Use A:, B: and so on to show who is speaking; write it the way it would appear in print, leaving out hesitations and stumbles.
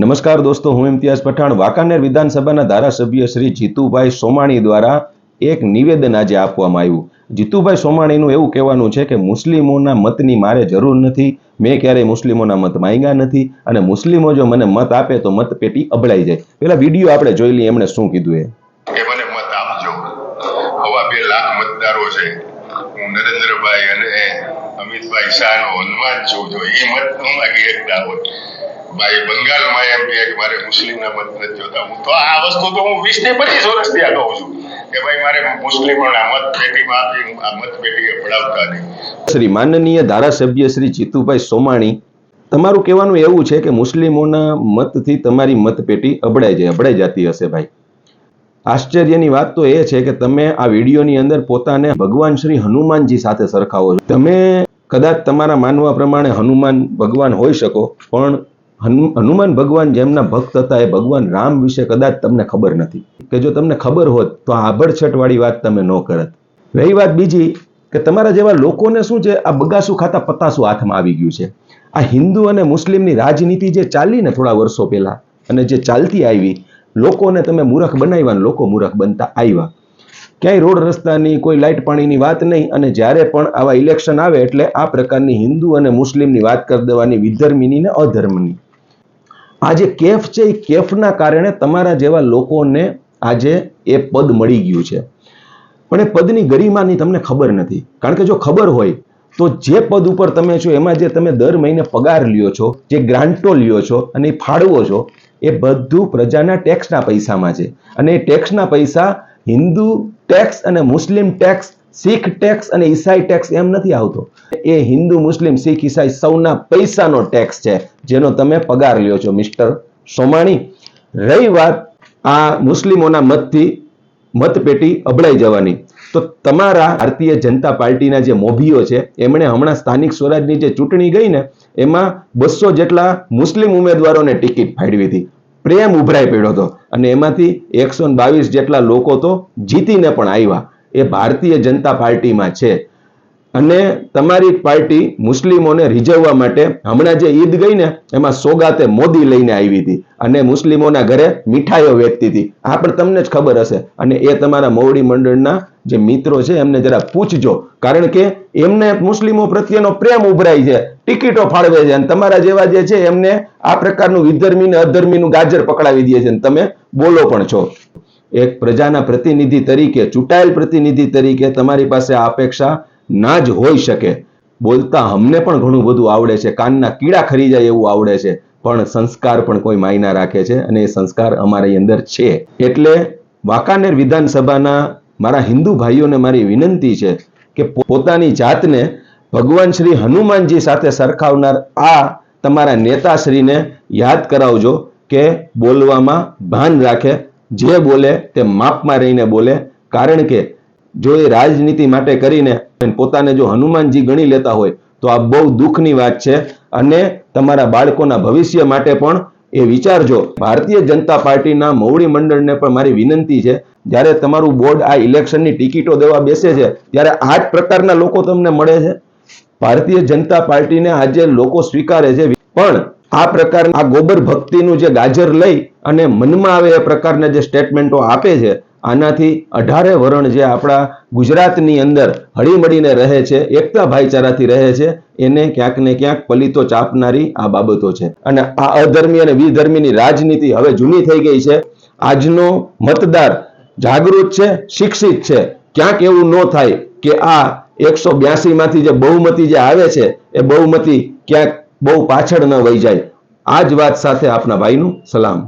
A: નમસ્કાર દોસ્તો, હું ઇમ્તિયાઝ પઠાણ। વાંકાનેર વિધાનસભાના ધારાસભ્ય શ્રી જીતુભાઈ સોમાણી દ્વારા એક નિવેદન આજે આપવામાં આવ્યું। જીતુભાઈ સોમાણીનું એવું કહેવાનું છે કે મુસ્લિમોના મતની મારે જરૂર નથી, મેં ક્યારેય મુસ્લિમોના મત માંગ્યા નથી અને મુસ્લિમો જો મને મત આપે તો મતપેટી અબડાઈ જાય। પેલા વિડીયો આપણે જોઈ લઈએ એમણે શું કીધું
B: એ મને મત આપજો। હવા 2 લાખ મતદારો છે। હું નરેન્દ્રભાઈ અને અમિતભાઈ શાહનો હનુમાન છું, જો એ મત ન માગી શકતા હોય ભાઈ બંગાળમાં એમ કે મારે મુસ્લિમના મત નથી જોતા। હું તો આ વસ્તુ તો હું 20 થી 25 વર્ષથી આ કહું છું કે ભાઈ મારે મુસ્લિમોના મત પેટીમાં આપી આ મત પેટીએ પડાવતા નહીં।
A: શ્રી માનનીય ધારાસભ્ય શ્રી જીતુભાઈ સોમાણી, તમારું કહેવાનું એવું છે કે મુસ્લિમોના મતથી તમારી મતપેટી અબડાઈ જતી હશે। ભાઈ, આશ્ચર્યની વાત તો એ છે કે તમે આ વિડીયોની અંદર પોતાને ભગવાન શ્રી હનુમાનજી સાથે સરખાવો છો। તમે કદાચ તમારા માનવા પ્રમાણે હનુમાન ભગવાન હોઈ શકો, પણ હનુમાન ભગવાન જેમના ભક્ત હતા એ ભગવાન રામ વિશે કદાચ તમને ખબર નથી કે જો તમને ખબર હોત તો આ આભડછટવાળી વાત તમે ન કરત। રહી વાત બીજી કે તમારા જેવા લોકોને શું છે, આ બગાસું ખાતા પતાસું હાથમાં આવી ગયું છે। આ હિન્દુ અને મુસ્લિમની રાજનીતિ જે ચાલી ને થોડા વર્ષો પહેલા અને જે ચાલતી આવી, લોકોને તમે મૂર્ખ બનાવ્યા ને લોકો મૂર્ખ બનતા આવ્યા। ક્યાંય રોડ રસ્તાની કોઈ લાઇટ પાણીની વાત નહીં, અને જ્યારે પણ આવા ઇલેક્શન આવે એટલે આ પ્રકારની હિન્દુ અને મુસ્લિમની વાત કરી દેવાની, વિધર્મીની ને અધર્મની। આ જે કેફ છે એ કેફના કારણે તમારા જેવા લોકોને આજે એ પદ મળી ગયું છે, પણ એ પદની ગરિમાની તમને ખબર નથી। કારણ કે જો ખબર હોય તો જે પદ ઉપર તમે છો એમાં જે તમે દર મહિને પગાર લ્યો છો, જે ગ્રાન્ટો લ્યો છો અને એ ફાળવો છો, એ બધું પ્રજાના ટેક્સના પૈસામાં છે। અને એ ટેક્સના પૈસા હિન્દુ ટેક્સ અને મુસ્લિમ ટેક્સ, શીખ ટેક્સ અને ઈસાઈ ટેક્સ એમ નથી આવતો। એ હિન્દુ મુસ્લિમ શીખ ઈસાઈ સૌના પૈસાનો ટેક્સ છે, જેનો તમે પગાર લ્યો છો મિસ્ટર સોમાણી। રહી વાત આ મુસ્લિમોના મતથી મતપેટી અબડાઈ જવાની, તો તમારા ભારતીય જનતા પાર્ટીના જે મોભીઓ છે એમણે હમણાં સ્થાનિક સ્વરાજની જે ચૂંટણી ગઈ ને એમાં 200 જેટલા મુસ્લિમ ઉમેદવારોને ટિકિટ ફાળવી હતી, પ્રેમ ઉભરાઈ પડ્યો હતો, અને એમાંથી 122 જેટલા લોકો તો જીતીને પણ આવ્યા। એ ભારતીય જનતા પાર્ટીમાં છે, અને તમારી પાર્ટી મુસ્લિમોને રીઝવવા માટે હમણાં જે ઈદ ગઈ ને એમાં સોગાતે મોદી લઈને આવી હતી અને મુસ્લિમોના ઘરે મીઠાઈઓ વેચતી હતી। આ પણ તમને જ ખબર હશે, અને એ તમારા મોવડી મંડળના જે મિત્રો છે એમને જરા પૂછજો, કારણ કે એમને મુસ્લિમો પ્રત્યેનો પ્રેમ ઉભરાય છે, ટિકિટો ફાળવે છે, અને તમારા જેવા જે છે એમને આ પ્રકારનું વિધર્મી ને અધર્મીનું ગાજર પકડાવી દે છે, અને તમે બોલો પણ છો। એક પ્રજાના પ્રતિનિધિ તરીકે, ચૂંટાયેલ પ્રતિનિધિ તરીકે તમારી પાસે આ અપેક્ષા ના જ હોઈ શકે। બોલતા અમને પણ ઘણું બધું આવડે છે, કાનના કીડા ખરી જાય એવું આવડે છે, પણ સંસ્કાર પણ કોઈ માયના રાખે છે, અને એ સંસ્કાર અમારી અંદર છે। એટલે વાંકાનેર વિધાનસભાના મારા હિન્દુ ભાઈઓને મારી વિનંતી છે કે પોતાની જાતને ભગવાન શ્રી હનુમાનજી સાથે સરખાવનાર આ તમારા નેતાશ્રીને યાદ કરાવજો કે બોલવામાં ભાન રાખે, જે બોલે તે માપમાં રહીને બોલે। કારણ કે જો એ રાજનીતિ માટે કરીને પોતાને જો હનુમાનજી ગણી લેતા હોય તો આ બહુ દુઃખની વાત છે, અને તમારા બાળકોના ભવિષ્ય માટે પણ એ વિચારજો। ભારતીય જનતા પાર્ટીના મોવડી મંડળને પણ મારી વિનંતી છે, જ્યારે તમારું બોર્ડ આ ઇલેક્શનની ટિકિટો દેવા બેસે છે ત્યારે આ જ પ્રકારના લોકો તમને મળે છે। ભારતીય જનતા પાર્ટીને આજે લોકો સ્વીકારે છે, પણ આ પ્રકારના આ ગોબર ભક્તિનું જે ગાજર લઈ અને મનમાં આવે એ પ્રકારના જે સ્ટેટમેન્ટો આપે છે, આનાથી 18 વરણ જે આપણા ગુજરાતની અંદર હળીમળીને રહે છે, એકતા ભાઈચારાથી રહે છે, એને ક્યાંક ને ક્યાંક પલીતો ચાપનારી આ બાબતો છે। અને આ અધર્મી અને વિધર્મીની રાજનીતિ હવે જૂની થઈ ગઈ છે। આજનો મતદાર જાગૃત છે, શિક્ષિત છે। ક્યાંક એવું ન થાય કે આ 182 માંથી જે બહુમતી જે આવે છે એ બહુમતી ક્યાંક બહુ પાછળ ન વહી જાય। આ જ વાત સાથે આપના ભાઈનું સલામ।